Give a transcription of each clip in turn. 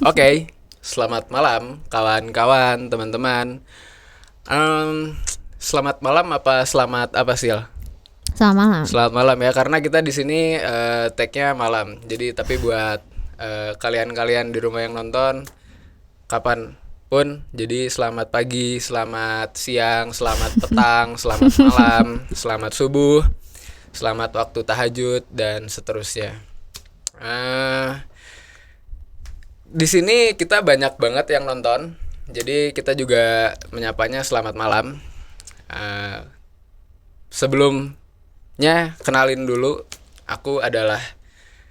Oke, selamat malam kawan-kawan, teman-teman. Selamat malam apa selamat apa sih? Selamat malam. Selamat malam ya, karena kita di sini tag-nya malam. Jadi tapi buat kalian-kalian di rumah yang nonton kapan pun, jadi selamat pagi, selamat siang, selamat petang, selamat malam, selamat subuh, selamat waktu tahajud dan seterusnya. Di sini kita banyak banget yang nonton, jadi kita juga menyapanya selamat malam. Sebelumnya kenalin dulu, aku adalah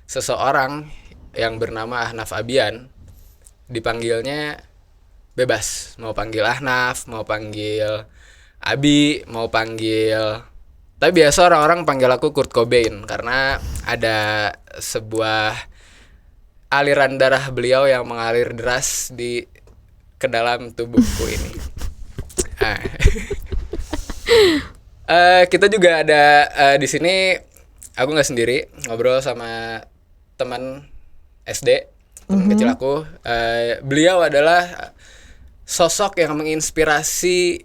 seseorang yang bernama Ahnaf Abian. Dipanggilnya bebas, mau panggil Ahnaf, mau panggil Abi, mau panggil, tapi biasa orang-orang panggil aku Kurt Cobain karena ada sebuah aliran darah beliau yang mengalir deras ke dalam tubuhku ini. Kita juga ada di sini. Aku nggak sendiri, ngobrol sama teman SD, teman kecil aku. Beliau adalah sosok yang menginspirasi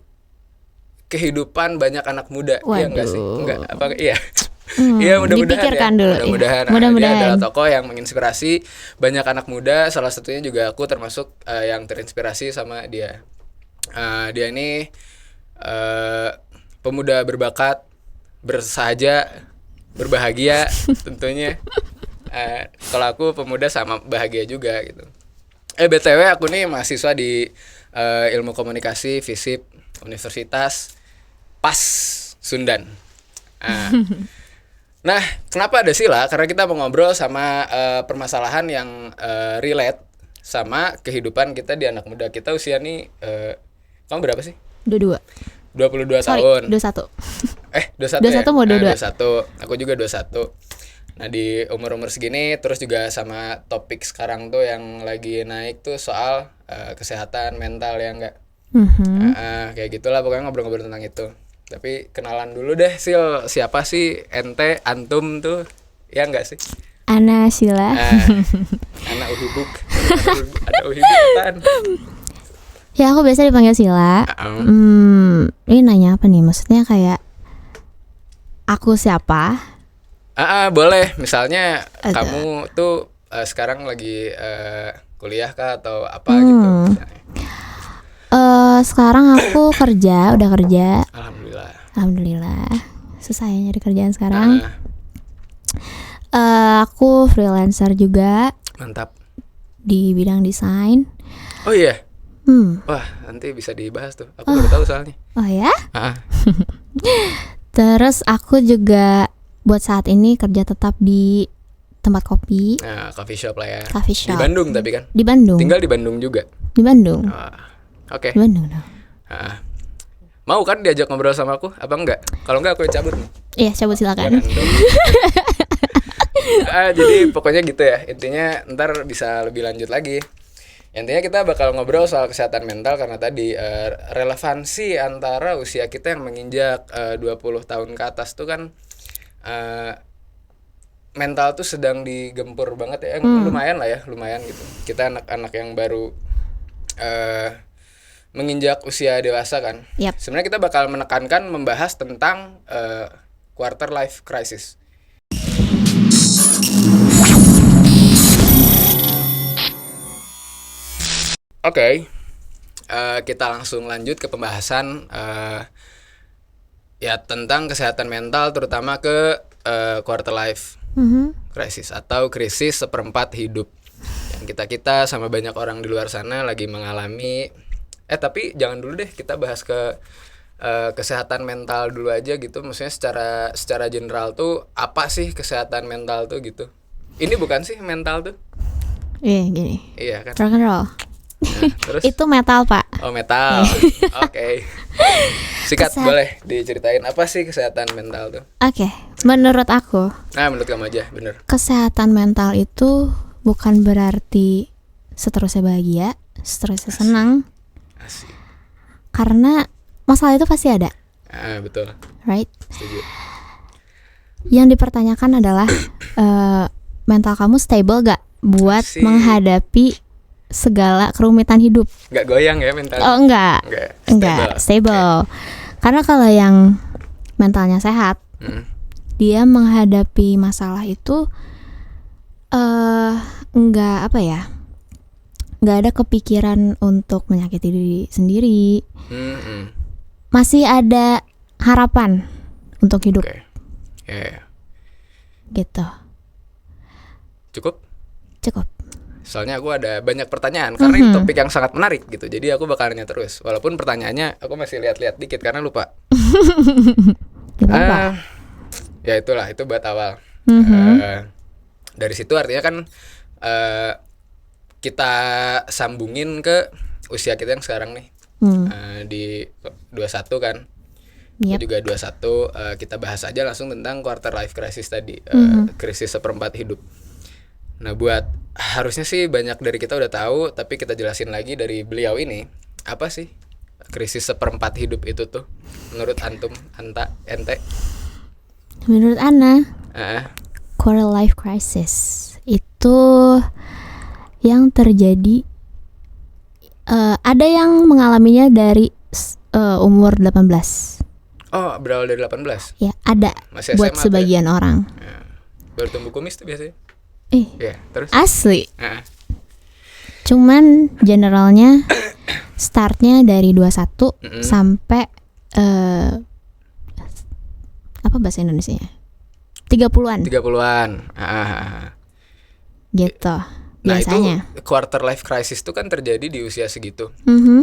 kehidupan banyak anak muda. Iya nggak sih? Enggak apa? Iya. Iya, mudah-mudahan dipikirkan ya. dulu. Mudah-mudahan. Dia adalah tokoh yang menginspirasi banyak anak muda. Salah satunya juga aku termasuk yang terinspirasi sama dia. Dia ini pemuda berbakat, bersahaja, berbahagia tentunya. Kalau aku pemuda sama bahagia juga gitu. BTW aku nih mahasiswa di Ilmu Komunikasi FISIP Universitas PAS Sundan. Nah, kenapa ada Sila? Karena kita mau ngobrol sama permasalahan yang relate sama kehidupan kita di anak muda. Kita usia nih, kamu berapa sih? 22. 22 Sorry, tahun. 21. 21 ya? 21 mau 22. 21. Aku juga 21. Nah, di umur-umur segini, terus juga sama topik sekarang tuh yang lagi naik tuh soal kesehatan mental ya enggak? Kayak gitulah, pokoknya ngobrol-ngobrol tentang itu. Tapi kenalan dulu deh, Sil. Siapa sih ente, antum tuh? Ya enggak sih? Ana Sila. Anak uhibuk. Ada uhibukan. Ya, aku biasa dipanggil Sila. Ini nanya apa nih? Maksudnya kayak aku siapa? Boleh. Misalnya Ada. kamu tuh sekarang lagi kuliah kah atau apa gitu? Sekarang aku udah kerja. Alhamdulillah. Susah ya nyari kerjaan sekarang. Aku freelancer juga Mantap. di bidang desain. Oh iya. Wah, nanti bisa dibahas tuh. Aku baru tahu soalnya. Oh ya? Ah. Terus aku juga buat saat ini kerja tetap di tempat kopi. Nah, coffee shop lah ya. Coffee shop. Di Bandung tapi kan? Di Bandung. Tinggal di Bandung juga. Di Bandung. Oke. Di Bandung dong. Mau kan diajak ngobrol sama aku? Apa enggak? Kalau enggak aku cabut nih. Iya, cabut silakan. Jadi pokoknya gitu ya. Intinya ntar bisa lebih lanjut lagi. Intinya kita bakal ngobrol soal kesehatan mental karena tadi relevansi antara usia kita yang menginjak 20 tahun ke atas tuh kan mental tuh sedang digempur banget ya. Lumayan lah ya, lumayan gitu. Kita anak-anak yang baru menginjak usia dewasa kan. Yap. Sebenarnya kita bakal menekankan membahas tentang quarter life crisis. Oke. Kita langsung lanjut ke pembahasan ya tentang kesehatan mental, terutama ke quarter life crisis atau krisis seperempat hidup yang kita sama banyak orang di luar sana lagi mengalami. Tapi jangan dulu deh, kita bahas ke kesehatan mental dulu aja gitu. Maksudnya secara general tuh apa sih kesehatan mental tuh gitu. Ini bukan sih mental tuh? Iya, gini. Iya kan? Rock and roll. Nah, terus? Itu metal, Pak. Oh, metal. Oke. Sikat boleh diceritain apa sih kesehatan mental tuh? Oke. Menurut aku, Menurut kamu aja, bener. kesehatan mental itu bukan berarti seterusnya bahagia, seterusnya senang. Asik. Karena masalah itu pasti ada, Betul. right? Setuju. Yang dipertanyakan adalah mental kamu stable gak buat Asik. menghadapi segala kerumitan hidup. Nggak goyang ya mentalnya? Oh enggak, stable. Karena kalau yang mentalnya sehat, dia menghadapi masalah itu enggak nggak ada kepikiran untuk menyakiti diri sendiri. Masih ada harapan untuk hidup. Gitu. Cukup. Soalnya aku ada banyak pertanyaan karena ini topik yang sangat menarik gitu. Jadi aku bakal nanya terus. Walaupun pertanyaannya aku masih lihat-lihat dikit karena lupa. Ya itulah, itu buat awal. Dari situ artinya kan kita sambungin ke usia kita yang sekarang nih. Di 21 kan. Yep. Juga 21, kita bahas aja langsung tentang quarter life crisis tadi, krisis seperempat hidup. Nah, buat harusnya sih banyak dari kita udah tahu, tapi kita jelasin lagi dari beliau ini, apa sih krisis seperempat hidup itu tuh menurut antum, ente? Menurut Ana, quarter life crisis itu yang terjadi, ada yang mengalaminya dari umur 18. Oh, berawal dari 18? Ya, ada. Masih buat SMA sebagian ya? orang. Ya. Baru tumbuh kumis tuh biasanya. Ya, terus? Asli. Cuman generalnya startnya dari 21 sampai apa bahasa Indonesianya? 30-an. 30-an. Gitu. Nah, biasanya. Itu quarter life crisis itu kan terjadi di usia segitu.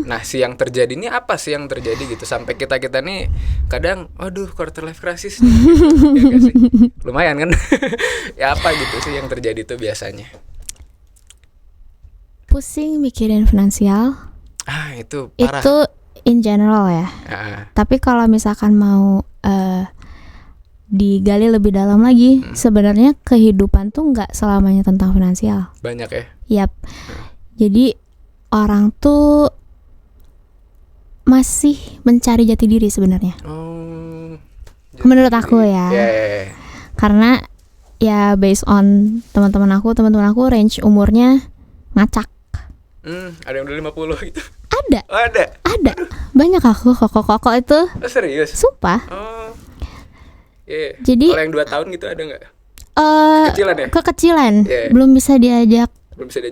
Nah, yang terjadi ini apa sih yang terjadi gitu sampai kita nih kadang, waduh, quarter life crisis nih. Ya gak sih? Lumayan kan? Ya apa gitu sih yang terjadi tuh biasanya? Pusing mikirin finansial. Itu parah. Itu in general ya. Tapi kalau misalkan mau digali lebih dalam lagi, sebenarnya kehidupan tuh nggak selamanya tentang finansial. Banyak ya? Yap. Jadi orang tuh masih mencari jati diri sebenarnya. Menurut aku ya. Karena ya based on teman-teman aku range umurnya ngacak. Ada yang udah 50 gitu. Ada. Oh, ada. Banyak aku koko itu. Serius? Sumpah. Jadi kalau yang 2 tahun gitu ada nggak? Kekecilan ya? Kekecilan. Belum bisa diajak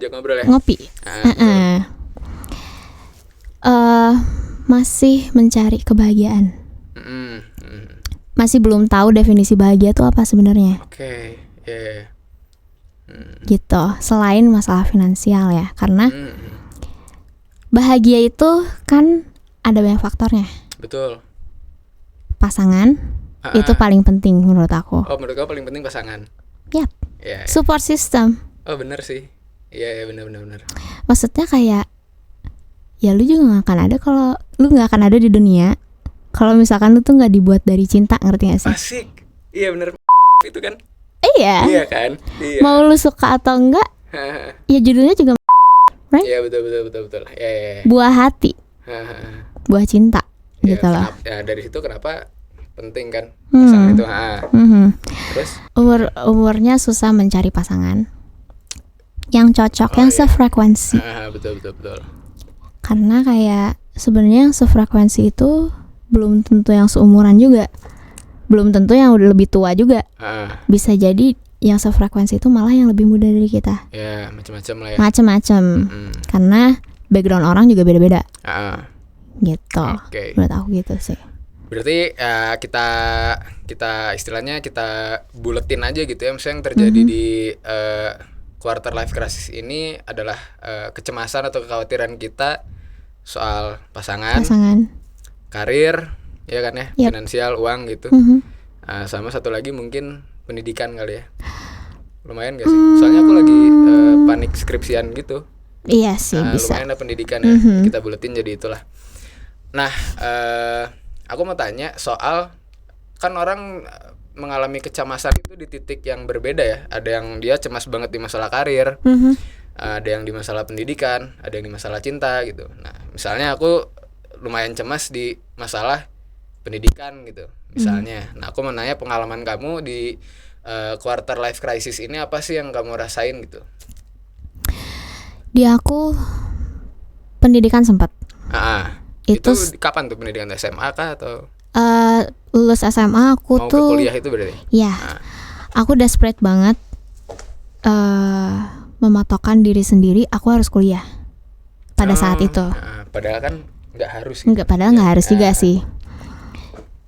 ngobrol ya? Ngopi. Masih mencari kebahagiaan. Masih belum tahu definisi bahagia itu apa sebenarnya. Gitu. Selain masalah finansial ya, karena bahagia itu kan ada banyak faktornya. Betul. Pasangan itu paling penting menurut aku. Oh, menurut kamu paling penting pasangan? Yap. Support system. Oh, benar sih. Iya, benar. Maksudnya kayak, ya lu juga gak akan ada kalau lu gak akan ada di dunia kalau misalkan lu tuh gak dibuat dari cinta, ngerti gak sih? Asik. Iya benar. Itu kan. Iya kan. Iya. Mau lu suka atau enggak, ya judulnya juga right? Iya, betul. Buah hati. Buah cinta gitu loh. Ya, dari situ kenapa penting kan pasangan itu. Terus umurnya susah mencari pasangan yang cocok, yang sefrekuensi. Betul. Karena kayak sebenarnya yang sefrekuensi itu belum tentu yang seumuran juga, belum tentu yang udah lebih tua juga. Bisa jadi yang sefrekuensi itu malah yang lebih muda dari kita. Ya, macam-macam lah ya. Macam-macam. Karena background orang juga beda-beda. Gitu. Menurut aku gitu sih. Berarti kita istilahnya kita buletin aja gitu ya. Misalnya yang terjadi di quarter life crisis ini adalah kecemasan atau kekhawatiran kita soal pasangan. Karir, ya kan ya, finansial, uang gitu. Sama satu lagi mungkin pendidikan kali ya. Lumayan gak sih? Soalnya aku lagi panik skripsian gitu. Iya sih, bisa. Lumayan lah pendidikan ya. Kita buletin jadi itulah. Nah, aku mau tanya soal, kan orang mengalami kecemasan itu di titik yang berbeda ya. Ada yang dia cemas banget di masalah karir, ada yang di masalah pendidikan, ada yang di masalah cinta gitu. Nah, misalnya aku lumayan cemas di masalah pendidikan gitu misalnya. Nah, aku mau nanya pengalaman kamu di quarter life crisis ini apa sih yang kamu rasain gitu? Di aku pendidikan sempat. Itu kapan tuh pendidikan, SMA kah atau? Lulus SMA aku mau tuh ke kuliah itu berarti? Iya. Aku desperate banget mematokkan diri sendiri aku harus kuliah pada saat itu. Padahal kan nggak harus. Gitu. Padahal nggak harus juga sih.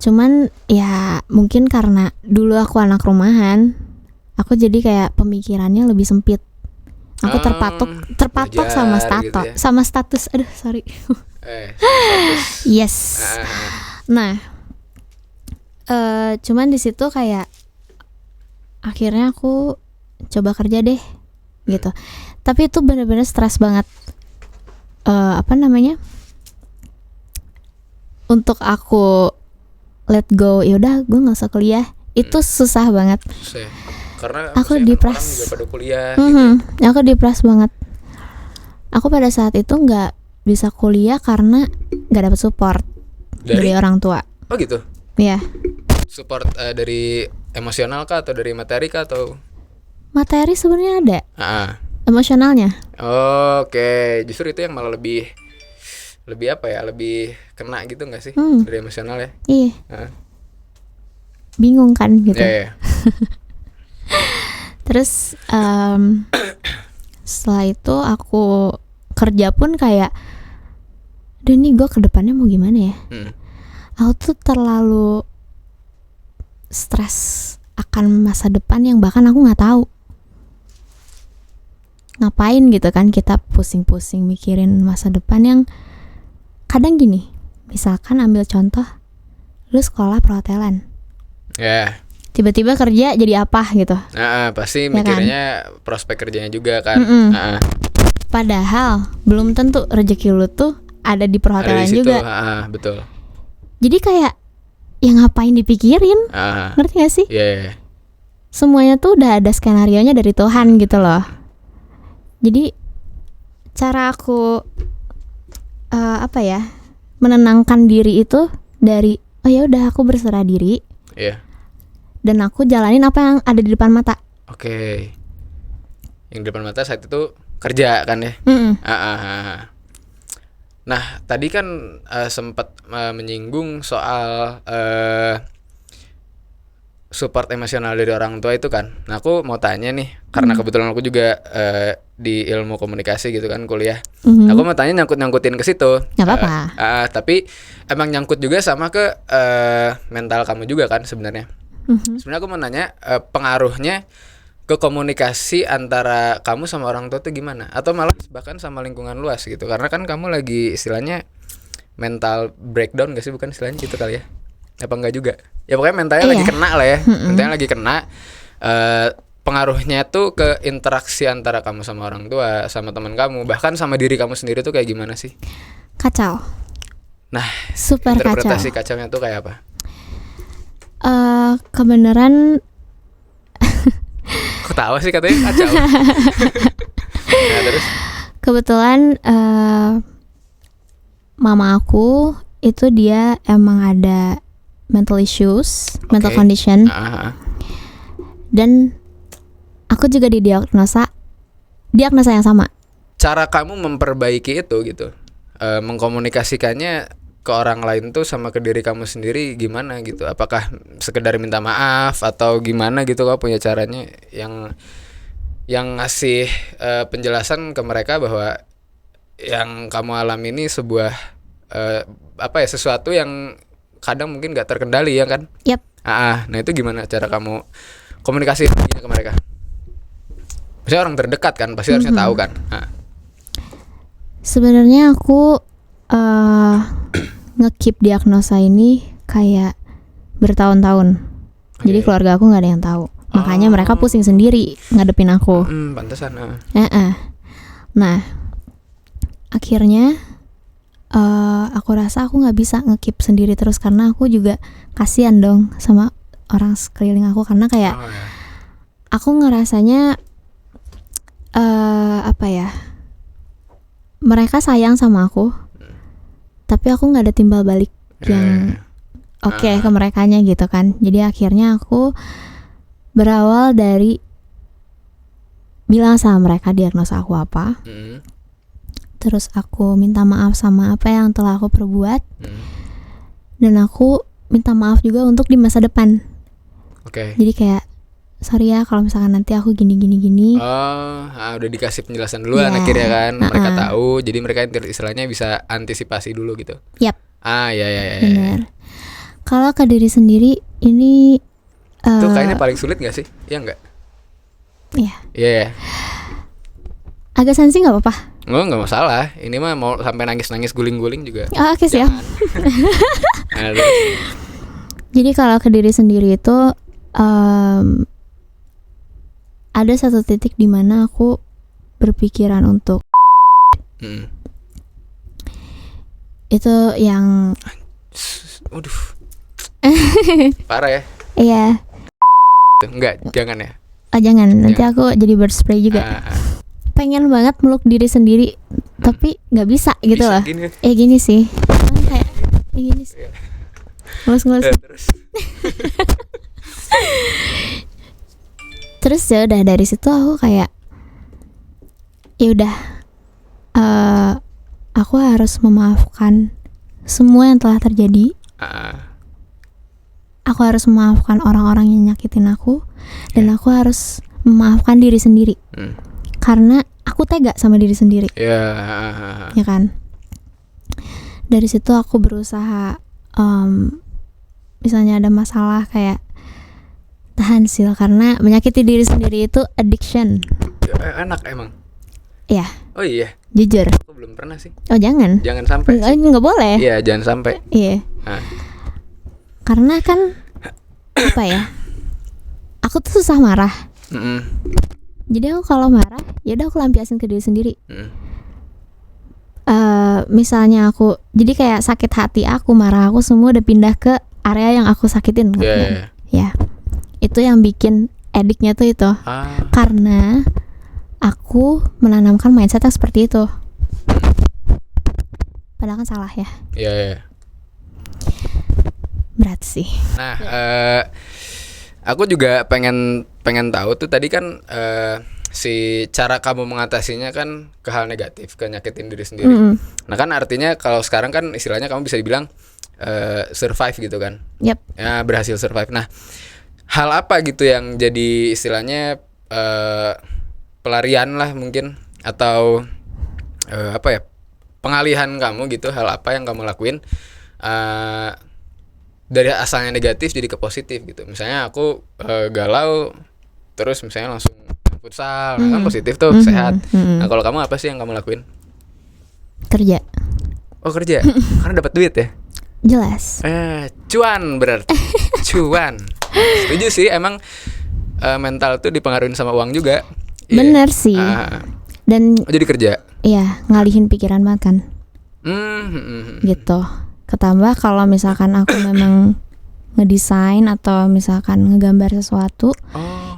Cuman ya mungkin karena dulu aku anak rumahan, aku jadi kayak pemikirannya lebih sempit. Aku terpatok sama status, gitu ya? Sama status. Aduh, sorry. Status. Yes. Nah, cuman di situ kayak akhirnya aku coba kerja deh, gitu. Tapi itu benar-benar stres banget. Untuk aku let go, yaudah gue nggak usah kuliah, itu susah banget. Karena aku depres. Kan pada kuliah, gitu. Aku depres banget. Aku pada saat itu nggak bisa kuliah karena nggak dapat support dari orang tua. Oh gitu? Iya. Support dari emosional kah atau dari materi kah atau? Materi sebenarnya ada. Emosionalnya. Oke. Justru itu yang malah lebih apa ya? Lebih kena gitu nggak sih dari emosional ya? Iya. Bingung kan gitu. Yeah. Terus setelah itu aku kerja pun kayak, udah nih gue ke depannya mau gimana ya? Aku tuh terlalu stres akan masa depan yang bahkan aku nggak tahu ngapain gitu kan, kita pusing-pusing mikirin masa depan yang kadang gini, misalkan ambil contoh, lu sekolah perhotelan. Ya. Tiba-tiba kerja jadi apa gitu. Pasti mikirnya kan? Prospek kerjanya juga kan. Padahal belum tentu rezeki lu tuh ada di perhotelan juga. Betul. Jadi kayak ya ngapain dipikirin? Ngerti gak sih? Yeah. Semuanya tuh udah ada skenarionya dari Tuhan gitu loh. Jadi cara aku menenangkan diri itu dari ya udah aku berserah diri. Iya. Dan aku jalanin apa yang ada di depan mata. Oke. Yang di depan mata saat itu kerja kan ya. Nah tadi kan sempat menyinggung soal support emosional dari orang tua itu kan. Nah aku mau tanya nih, karena kebetulan aku juga di ilmu komunikasi gitu kan kuliah. Aku mau tanya nyangkut-nyangkutin ke situ. Gak apa-apa. Tapi emang nyangkut juga sama ke mental kamu juga kan sebenarnya. Sebenarnya aku mau nanya pengaruhnya ke komunikasi antara kamu sama orang tua tuh gimana? Atau malah bahkan sama lingkungan luas gitu. Karena kan kamu lagi istilahnya mental breakdown gak sih, bukan istilahnya gitu kali ya? Apa enggak juga? Ya pokoknya mentalnya lagi kena lah ya. Mentalnya lagi kena. Pengaruhnya tuh ke interaksi antara kamu sama orang tua, sama teman kamu, bahkan sama diri kamu sendiri tuh kayak gimana sih? Kacau. Nah, super interpretasi kacaunya tuh kayak apa? Kebenaran Ketawa sih katanya kacau. Nah, terus? Kebetulan mama aku itu dia emang ada mental issues, mental condition. Dan aku juga didiagnosa yang sama. Cara kamu memperbaiki itu gitu, mengkomunikasikannya ke orang lain tuh sama ke diri kamu sendiri gimana gitu? Apakah sekedar minta maaf atau gimana gitu? Kau punya caranya yang ngasih penjelasan ke mereka bahwa yang kamu alami ini sebuah sesuatu yang kadang mungkin gak terkendali ya kan? Yep. Nah itu gimana cara kamu komunikasi ke mereka? Pasti orang terdekat kan, pasti harusnya tahu kan. Sebenarnya aku nge-keep diagnosa ini kayak bertahun-tahun. Jadi keluarga aku nggak ada yang tahu. Makanya mereka pusing sendiri ngadepin aku. Pantesan. Nah, akhirnya aku rasa aku nggak bisa nge-keep sendiri terus, karena aku juga kasihan dong sama orang sekeliling aku, karena kayak aku ngerasanya mereka sayang sama aku, tapi aku nggak ada timbal balik yang ke merekanya gitu kan. Jadi akhirnya aku berawal dari bilang sama mereka diagnosa aku apa, terus aku minta maaf sama apa yang telah aku perbuat, dan aku minta maaf juga untuk di masa depan. Jadi kayak sorry ya kalau misalkan nanti aku gini. Udah dikasih penjelasan duluan akhirnya kan. Mereka tahu, jadi mereka istilahnya bisa antisipasi dulu gitu. Yap. Ya. Benar. Kalau ke diri sendiri ini itu kayaknya paling sulit gak sih? Iya gak? Iya. Iya. Agak sensi gak apa-apa? Gak masalah. Ini mah mau sampai nangis-nangis guling-guling juga. Oke, siap. Jadi kalau ke diri sendiri itu ada satu titik di mana aku berpikiran untuk itu yang parah ya? Iya. Enggak, jangan ya. Jangan, nanti aku jadi berspray juga. Pengen banget meluk diri sendiri, tapi nggak bisa gitu loh. Gini sih. Kayak gini sih. Ngelus. Terus ya udah dari situ aku kayak ya udah aku harus memaafkan semua yang telah terjadi. Aku harus memaafkan orang-orang yang nyakitin aku, dan aku harus memaafkan diri sendiri. Karena aku tega sama diri sendiri. Ya kan? Dari situ aku berusaha misalnya ada masalah kayak tahan Sil, karena menyakiti diri sendiri itu addiction. Enak emang. Iya. Oh iya. Jujur. Aku belum pernah sih. Oh jangan. Jangan sampai. Nggak boleh. Iya, jangan sampai. Iya. Karena kan apa ya? Aku tuh susah marah. Jadi aku kalau marah, ya udah aku lampiasin ke diri sendiri. Misalnya aku, jadi kayak sakit hati aku, marah aku semua udah pindah ke area yang aku sakitin. Ya, itu yang bikin adiknya tuh itu. Karena aku menanamkan mindset yang seperti itu. Padahal kan salah ya. Iya. Berat sih. Nah, aku juga pengen tahu tuh tadi kan si cara kamu mengatasinya kan ke hal negatif, ke nyakitin diri sendiri. Nah kan artinya kalau sekarang kan istilahnya kamu bisa dibilang survive gitu kan. Yep. Ya berhasil survive. Nah hal apa gitu yang jadi istilahnya pelarian lah mungkin, atau apa ya, pengalihan kamu gitu, hal apa yang kamu lakuin dari asalnya negatif jadi ke positif gitu. Misalnya aku galau terus misalnya langsung futsal, kan positif tuh, sehat. Nah kalau kamu apa sih yang kamu lakuin? Kerja. Oh kerja, karena dapat duit ya? Jelas. Cuan berarti. Cuan. Setuju sih, emang mental tuh dipengaruhi sama uang juga. Bener sih. Dan jadi kerja. Iya, ngalihin pikiran banget kan. Gitu. Ketambah kalau misalkan aku memang ngedesain atau misalkan ngegambar sesuatu,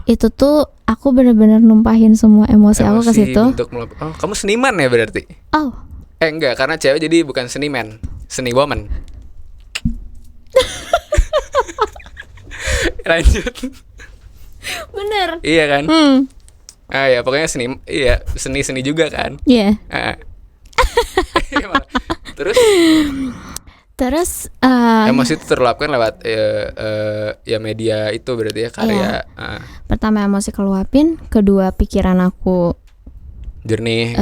itu tuh aku benar-benar numpahin semua emosi aku ke situ. Kamu seniman ya berarti? Enggak, karena cewek jadi bukan seniman, seni woman. Lanjut. Bener. Iya kan? Ya pokoknya seni juga kan? Iya. Terus emosi itu terluapkan lewat ya media itu berarti ya, karya. Pertama emosi keluapin, kedua pikiran aku jernih.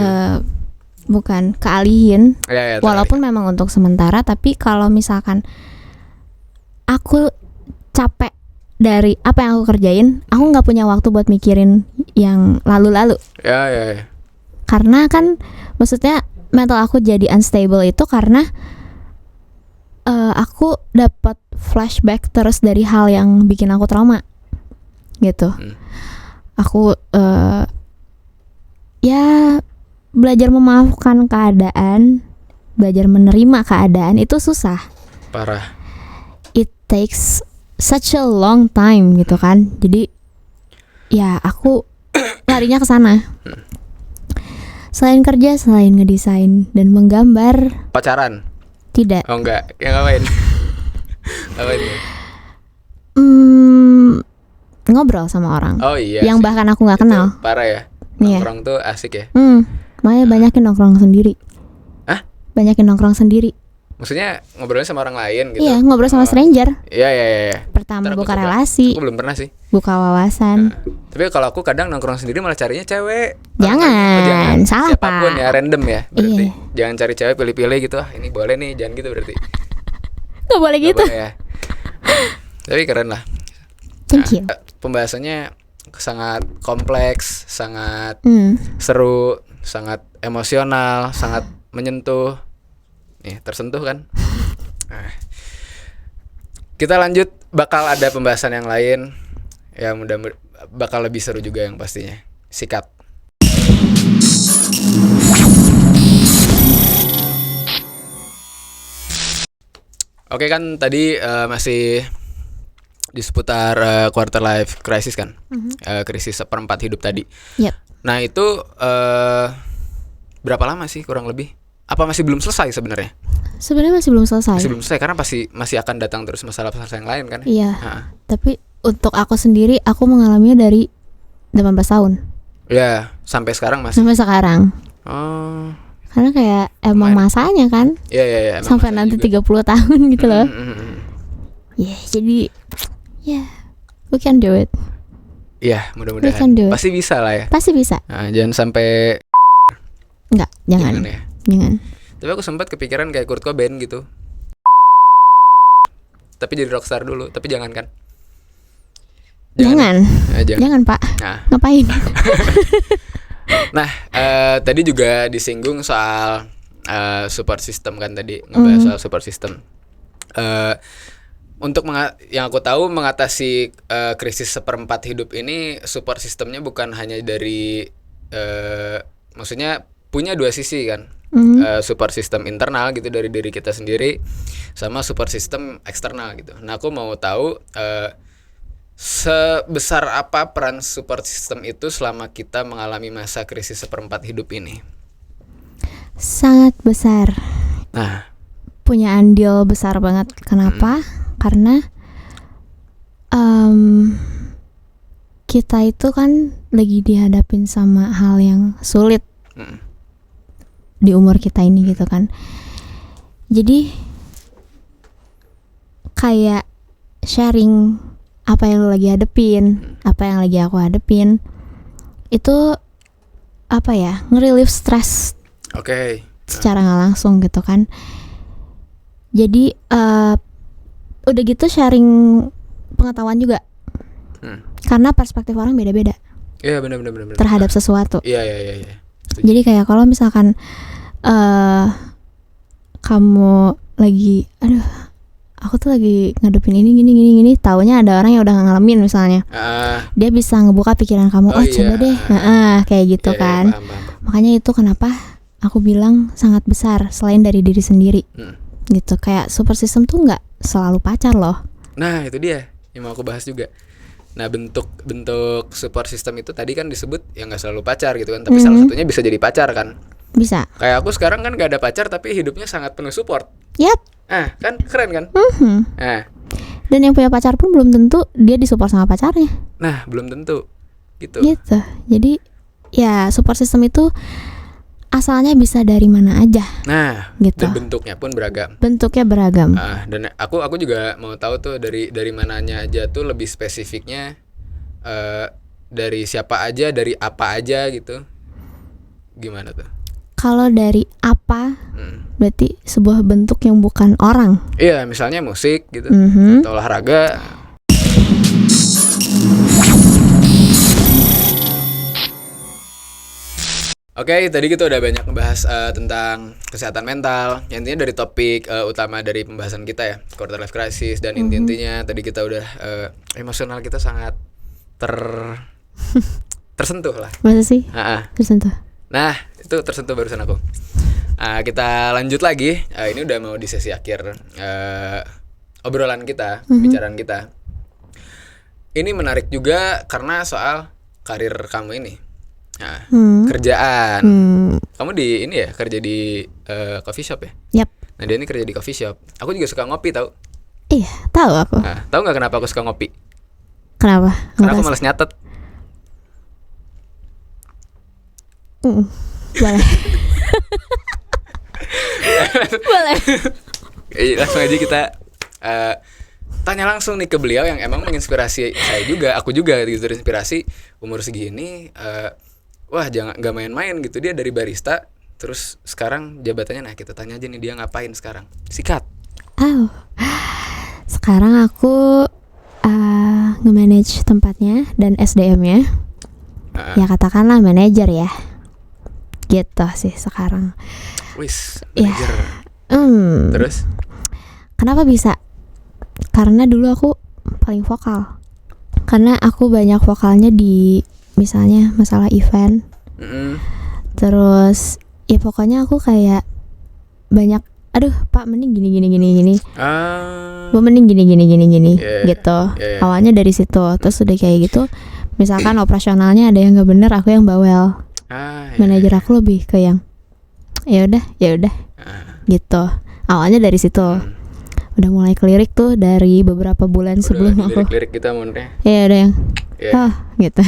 Bukan kealihin. Walaupun memang untuk sementara, tapi kalau misalkan aku capek dari apa yang aku kerjain, aku nggak punya waktu buat mikirin yang lalu-lalu. Ya. Karena kan maksudnya mental aku jadi unstable itu karena aku dapat flashback terus dari hal yang bikin aku trauma gitu. Aku ya belajar memaafkan keadaan, belajar menerima keadaan itu susah. Parah. It takes such a long time gitu kan. Jadi ya aku larinya ke sana. Selain kerja, selain ngedesain dan menggambar. Pacaran? Tidak. Oh enggak, yang ngapain? Ngapain? Ngobrol sama orang. Oh iya. Yang bahkan aku nggak kenal. Parah ya. Iya. Orang tuh asik ya. Makanya banyakin nongkrong sendiri. Hah? Banyakin nongkrong sendiri. Maksudnya ngobrolnya sama orang lain gitu? Iya, ngobrol sama stranger. Iya. Pertama Ntar aku buka coba. relasi. Aku belum pernah sih. Buka wawasan. Tapi kalau aku kadang nongkrong sendiri malah carinya cewek. Jangan, salah Siapapun Pak. ya, random ya berarti. Iya. Jangan cari cewek pilih-pilih gitu. Ini boleh nih, jangan gitu berarti. Gak boleh Nggak gitu. boleh ya. Tapi keren lah. Thank you. Pembahasannya sangat kompleks, sangat seru, sangat emosional, sangat menyentuh. Nih, tersentuh kan? Nah, kita lanjut, bakal ada pembahasan yang lain yang bakal lebih seru juga yang pastinya. Sikat. Oke kan tadi masih di seputar quarter life crisis kan, krisis seperempat hidup tadi. Yep. Nah itu berapa lama sih kurang lebih? Apa masih belum selesai sebenarnya? Sebenarnya masih belum selesai. Masih belum selesai karena masih akan datang terus masalah-masalah yang lain kan? Iya. Tapi untuk aku sendiri, aku mengalaminya dari 18 tahun. Ya, sampai sekarang masih. Sampai sekarang. Oh. Karena kayak emang masanya kan. Iya. Sampai nanti juga 30 tahun gitu loh. Ya, jadi ya, we can do it. Iya, mudah-mudahan. We can do it. Pasti bisa lah ya. Pasti bisa. Nah, jangan sampai Enggak, jangan. ya? Jangan. Tapi aku sempat kepikiran kayak Kurt Cobain gitu. Tapi jadi rockstar dulu, tapi jangan kan? Jangan. Jangan, Pak. Nah. Ngapain? Nah, tadi juga disinggung soal support system kan tadi, ngebahas soal support system. Untuk yang aku tahu mengatasi krisis seperempat hidup ini, support systemnya bukan hanya dari maksudnya punya dua sisi kan. Support system internal gitu dari diri kita sendiri, sama support system eksternal gitu. Nah, aku mau tahu sebesar apa peran support system itu selama kita mengalami masa krisis seperempat hidup ini? Sangat besar. Nah, punya andil besar banget. Kenapa? Karena kita itu kan lagi dihadapin sama hal yang sulit di umur kita ini gitu kan. Jadi kayak sharing apa yang lu lagi hadepin, apa yang lagi aku hadepin, itu apa ya, nge-relieve stress. Oke. Secara nggak langsung gitu kan. Jadi udah gitu sharing pengetahuan juga. Karena perspektif orang beda-beda. Iya, benar. Terhadap sesuatu. Iya. Jadi kayak kalau misalkan kamu lagi, aduh, aku tuh lagi ngadepin ini gini, taunya ada orang yang udah ngalamin misalnya, dia bisa ngebuka pikiran kamu, coba deh, kayak gitu kan. Paham. Makanya itu kenapa aku bilang sangat besar selain dari diri sendiri, gitu. Kayak support system tuh nggak selalu pacar loh. Nah, itu dia yang mau aku bahas juga. Nah, bentuk support system itu tadi kan disebut yang nggak selalu pacar gitu kan, tapi salah satunya bisa jadi pacar kan. Bisa. Kayak aku sekarang kan gak ada pacar tapi hidupnya sangat penuh support. Yap. Kan keren kan? Nah. Dan yang punya pacar pun belum tentu dia disupport sama pacarnya. Nah, belum tentu. Gitu. Jadi ya support system itu asalnya bisa dari mana aja. Nah, gitu. Dan bentuknya pun beragam. Dan aku juga mau tahu tuh dari mananya aja tuh, lebih spesifiknya dari siapa aja, dari apa aja gitu. Gimana tuh? Kalau dari apa, berarti sebuah bentuk yang bukan orang. Iya, misalnya musik gitu, atau olahraga. Oke, tadi kita udah banyak ngebahas tentang kesehatan mental. Intinya dari topik utama dari pembahasan kita ya, quarter life crisis, dan intinya tadi kita udah emosional kita sangat tersentuh lah. Masa sih? Tersentuh. Nah, itu tersentuh barusan aku. Kita lanjut lagi. Ini udah mau di sesi akhir obrolan kita, pembicaraan kita. Ini menarik juga karena soal karir kamu ini. Kerjaan. Kamu di ini ya, kerja di coffee shop ya? Yap. Nah, dia ini kerja di coffee shop. Aku juga suka ngopi, tahu? Iya, tahu aku. Tahu nggak kenapa aku suka ngopi? Kenapa? Karena aku malas nyatet. Boleh. Boleh. Langsung aja kita tanya langsung nih ke beliau yang emang menginspirasi saya juga, aku juga gitu, terinspirasi umur segini. Wah nggak main-main gitu, dia dari barista terus sekarang jabatannya, nah kita tanya aja nih dia ngapain sekarang, sikat. Sekarang aku nge-manage tempatnya dan SDM-nya. Ya katakanlah manajer ya. Gitu sih sekarang. Wis, manajer. Terus? Kenapa bisa? Karena dulu aku paling vokal. Karena aku banyak vokalnya di misalnya masalah event. Terus ya pokoknya aku kayak banyak, aduh Pak mending gini. Bu mending gini gitu. Awalnya dari situ. Terus udah kayak gitu, misalkan operasionalnya ada yang nggak bener, aku yang bawel. Manajer aku lebih ke yang ya udah gitu. Awalnya dari situ. Udah mulai kelirik tuh dari beberapa bulan sebelum aku. Lirik kita mondnya. Iya ada yang gitu.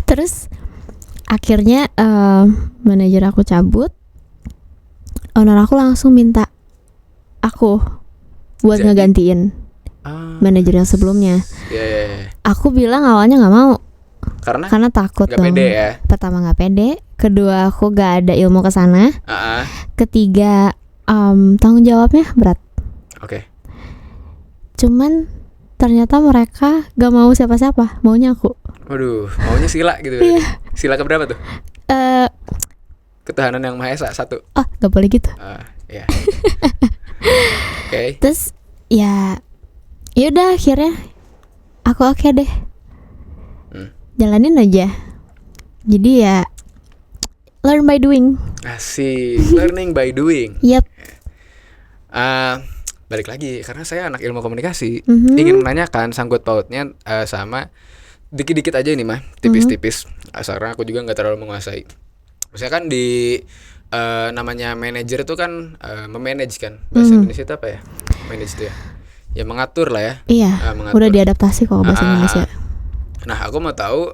Terus akhirnya manajer aku cabut. Owner aku langsung minta aku buat ngegantiin manajer yang sebelumnya. Aku bilang awalnya nggak mau. Karena takut gak dong. Pede ya? Pertama nggak pede, kedua aku gak ada ilmu kesana, ketiga tanggung jawabnya berat. Oke. Cuman ternyata mereka gak mau siapa-siapa, maunya aku. Waduh, maunya Sila gitu. Sila keberapa tuh? Ketuhanan yang Maha Esa 1. Oh, gak boleh gitu. Ya. Oke. Terus ya udah akhirnya aku oke deh. Jalanin aja. Jadi ya learn by doing. Asik, learning by doing. Yep. Balik lagi karena saya anak ilmu komunikasi, ingin menanyakan sangkut pautnya sama dikit-dikit aja nih mah, tipis-tipis. Karena aku juga nggak terlalu menguasai. Misalnya kan di namanya manajer itu kan memanage kan, bahasa Indonesia itu apa ya? Manage itu ya. Ya mengatur lah ya. Iya. Mengatur. Udah diadaptasi kok bahasa Indonesia. Nah aku mau tahu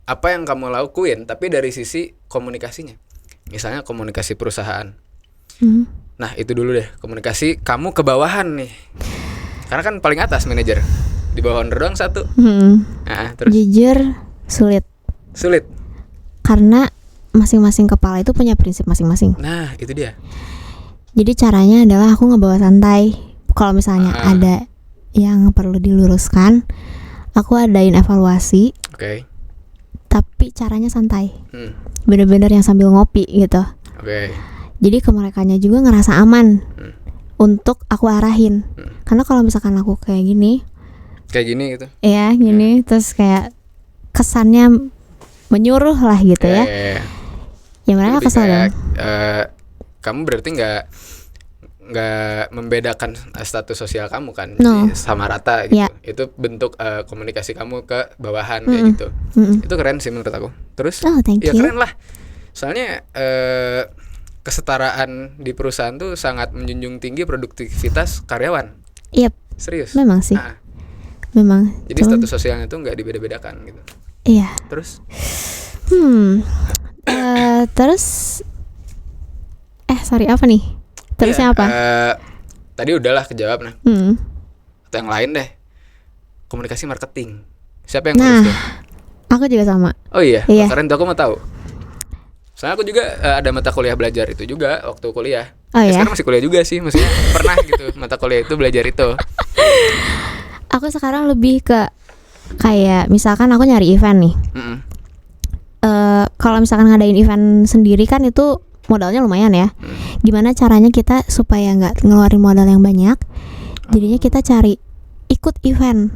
apa yang kamu lakuin tapi dari sisi komunikasinya. Misalnya komunikasi perusahaan. Nah itu dulu deh, komunikasi kamu ke bawahan nih. Karena kan paling atas manajer, di bawah owner doang 1. Nah, terus? Jujur sulit. Karena masing-masing kepala itu punya prinsip masing-masing. Nah itu dia. Jadi caranya adalah aku ngebawa santai. Kalau misalnya ada yang perlu diluruskan, aku adain evaluasi. Oke. Tapi caranya santai. Bener-bener yang sambil ngopi gitu. Oke. Jadi ke merekanya juga ngerasa aman untuk aku arahin. Karena kalau misalkan aku kayak gini gitu. Iya, gini terus kayak kesannya menyuruh lah gitu ya. Ya mereka kesal dong. Kamu berarti nggak membedakan status sosial kamu kan, sama rata gitu. Itu bentuk komunikasi kamu ke bawahan kayak gitu. Itu keren sih menurut aku. Terus thank you. Keren lah. Soalnya kesetaraan di perusahaan tuh sangat menjunjung tinggi produktivitas karyawan. Yep. Serius. Memang sih. Memang. Jadi status sosialnya tuh nggak dibeda-bedakan gitu. Iya. Terus? Terus sorry apa nih? Terusnya apa? Tadi udahlah kejawab nah. Atau yang lain deh. Komunikasi marketing. Siapa yang ngurus tuh? Aku juga sama. Oh iya. Keren tuh, aku mau tahu. Soalnya aku juga ada mata kuliah belajar itu juga waktu kuliah. Sekarang masih kuliah juga sih, maksudnya pernah gitu mata kuliah itu belajar itu. Aku sekarang lebih ke kayak misalkan aku nyari event nih. Kalau misalkan ngadain event sendiri kan itu modalnya lumayan ya. Gimana caranya kita supaya nggak ngeluarin modal yang banyak? Jadinya kita cari ikut event.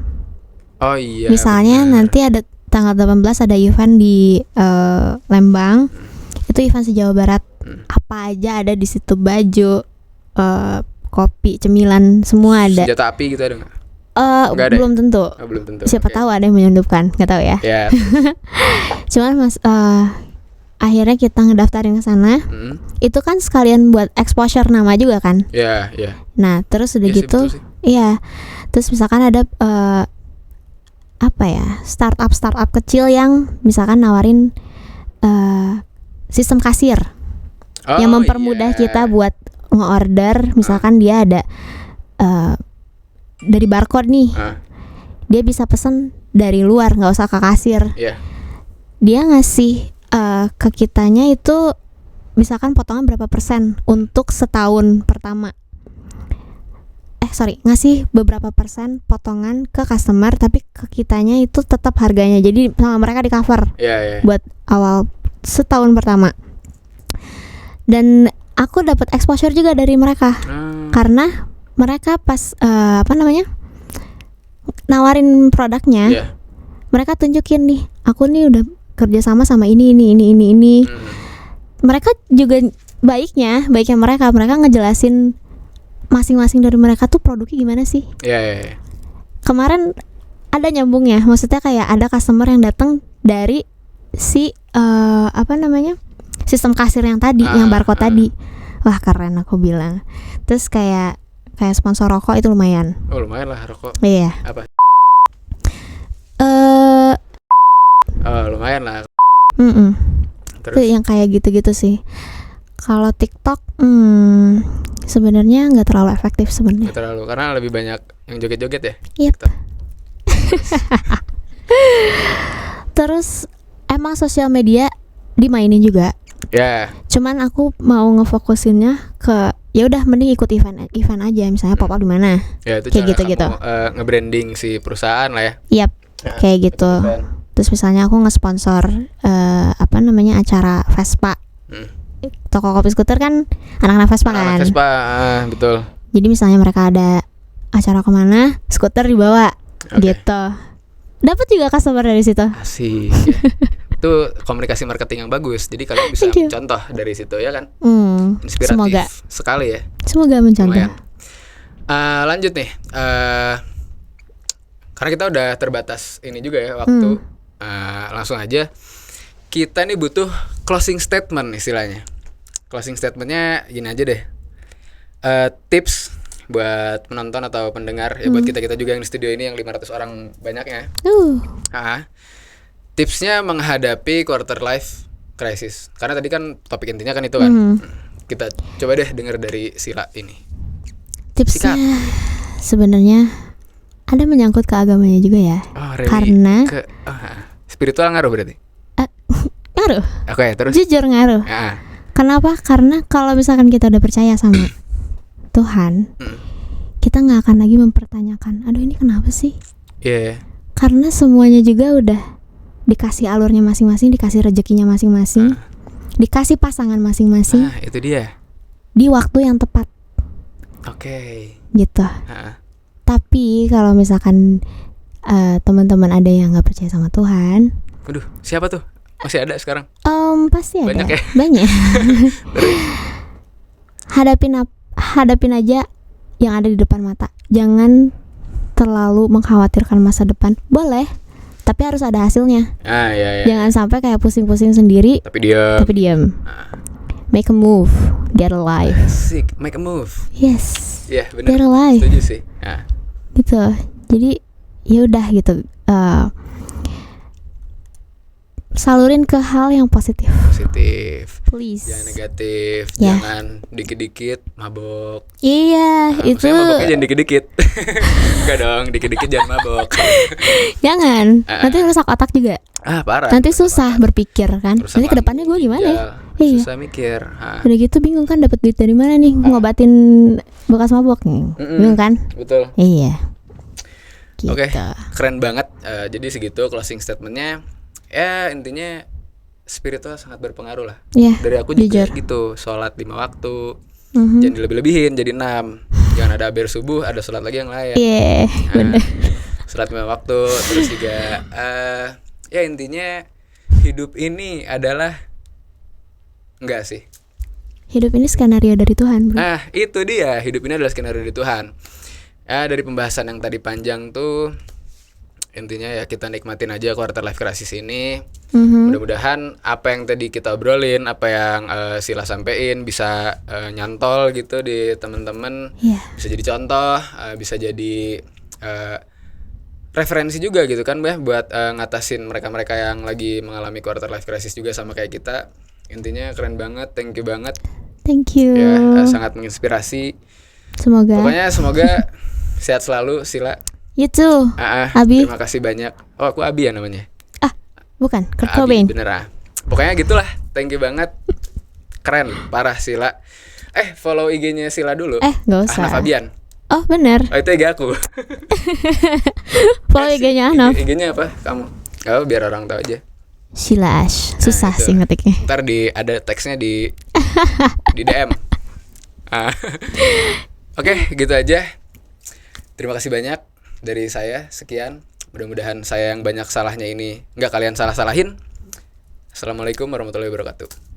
Oh iya. Misalnya nanti ada tanggal 18 ada event di Lembang. Itu event se-Jawa Barat. Apa aja ada di situ, baju, kopi, cemilan, semua ada. Senjata api gitu ada nggak? Belum tentu. Belum tentu. Siapa tahu ada yang menyelundupkan, nggak tahu ya. Cuman akhirnya kita ngedaftarin ke sana. Itu kan sekalian buat exposure nama juga kan. Iya. Nah terus udah gitu, terus misalkan ada startup kecil yang misalkan nawarin sistem kasir yang mempermudah kita buat nge-order. Misalkan dia ada dari barcode nih, dia bisa pesen dari luar, nggak usah ke kasir. Dia ngasih ke kitanya itu misalkan potongan berapa persen untuk setahun pertama. Ngasih beberapa persen potongan ke customer, tapi ke kitanya itu tetap harganya. Jadi sama mereka di cover buat awal setahun pertama. Dan aku dapat exposure juga dari mereka karena mereka pas nawarin produknya, mereka tunjukin nih, aku nih udah kerja sama ini. Mereka juga baiknya mereka ngejelasin masing-masing dari mereka tuh produknya gimana sih. Kemarin ada nyambungnya, maksudnya kayak ada customer yang datang dari si sistem kasir yang tadi, yang barcode tadi. Wah keren, aku bilang. Terus kayak sponsor rokok itu lumayan. Lumayan lah rokok. Iya. Apa? Lumayan lah. Terus? Itu yang kayak gitu-gitu sih. Kalau TikTok sebenarnya nggak terlalu efektif sebenarnya. Nggak terlalu, karena lebih banyak yang joget-joget ya. Yep. Terus emang sosial media dimainin juga. Cuman aku mau ngefokusinnya ke ya udah mending ikut event aja, misalnya pop up di mana. Itu kayak gitu-gitu. Nge-branding si perusahaan lah ya. Yap. Kayak gitu. Terus misalnya aku nge-sponsor acara Vespa. Toko kopi skuter kan anak-anak Vespa kan. Anak Vespa, betul. Jadi misalnya mereka ada acara kemana, skuter dibawa, gitu. Dapat juga customer dari situ. Asik. Itu komunikasi marketing yang bagus. Jadi kalian bisa contoh dari situ ya kan. Inspiratif semoga sekali ya. Semoga mencontoh. Lanjut nih. Karena kita udah terbatas ini juga ya waktu. Langsung aja. Kita nih butuh closing statement istilahnya. Closing statementnya gini aja deh. Tips buat penonton atau pendengar ya, buat kita juga yang di studio ini yang 500 orang banyaknya. Tipsnya menghadapi quarter life crisis. Karena tadi kan topik intinya kan itu kan. Kita coba deh dengar dari Sila ini. Tipsnya sebenarnya ada menyangkut ke agamanya juga ya. Karena spiritual ngaruh berarti. Ngaruh. Oke, terus. Jujur ngaruh. Kenapa? Karena kalau misalkan kita udah percaya sama Tuhan, kita nggak akan lagi mempertanyakan, aduh ini kenapa sih? Karena semuanya juga udah dikasih alurnya masing-masing, dikasih rezekinya masing-masing, dikasih pasangan masing-masing. Itu dia. Di waktu yang tepat. Gitu. Tapi kalau misalkan teman-teman ada yang nggak percaya sama Tuhan, waduh, siapa tuh? Masih ada sekarang? Pasti ada. Banyak ya? Banyak. Hadapin aja yang ada di depan mata. Jangan terlalu mengkhawatirkan masa depan. Boleh, tapi harus ada hasilnya. Jangan sampai kayak pusing-pusing sendiri tapi diam. Make a move, get alive. Asik, make a move. Yes. Benar. Get alive. Setuju sih. Gitu. Jadi ya udah gitu. Salurin ke hal yang positif. Please. Jangan negatif. Jangan dikit-dikit mabok. Itu. Maboknya jangan dikit-dikit. Enggak dong, dikit-dikit jangan mabok. Jangan. Nanti rusak otak juga. Parah. Nanti susah berpikir kan. Nanti kedepannya gue gimana ya? Susah mikir. Udah gitu bingung kan dapat duit dari mana nih ngobatin bekas mabok nih. Bingung kan? Betul. Iya. Gitu. Oke, keren banget. Jadi segitu closing statementnya. Ya intinya spiritual sangat berpengaruh lah. Dari aku juga gitu, sholat 5 waktu. Jangan dilebih-lebihin jadi 6. Jangan ada hampir subuh, ada sholat lagi yang lain. Bener. Sholat 5 waktu. Terus juga ya intinya hidup ini adalah enggak sih. Hidup ini skenario dari Tuhan, bro. Itu dia, hidup ini adalah skenario dari Tuhan. Dari pembahasan yang tadi panjang tuh, intinya ya kita nikmatin aja quarter life crisis ini. Mudah-mudahan apa yang tadi kita obrolin, apa yang Sila sampein bisa nyantol gitu di teman-teman. Bisa jadi contoh, bisa jadi referensi juga gitu kan Bah, buat ngatasin mereka-mereka yang lagi mengalami quarter life crisis juga sama kayak kita. Intinya keren banget, thank you banget. Thank you. Ya, sangat menginspirasi. Pokoknya semoga sehat selalu Sila. You too. Abi. Terima kasih banyak. Oh, aku Abi ya namanya. Bukan, Kurt Cobain. Bener. Pokoknya gitulah. Thank you banget. Keren, parah Sila. Follow IG-nya Sila dulu. Gak usah. Ahnaf Fabian. Oh, bener. Oh, itu IG aku. Follow IG-nya Ahnaf. IG-nya apa? Kamu? Oh, biar orang tahu aja. Sheila Ash. Susah sih ngetiknya. Ntar ada teksnya di DM. Oke, gitu aja. Terima kasih banyak dari saya. Sekian. Mudah-mudahan saya yang banyak salahnya ini nggak kalian salah-salahin. Assalamualaikum warahmatullahi wabarakatuh.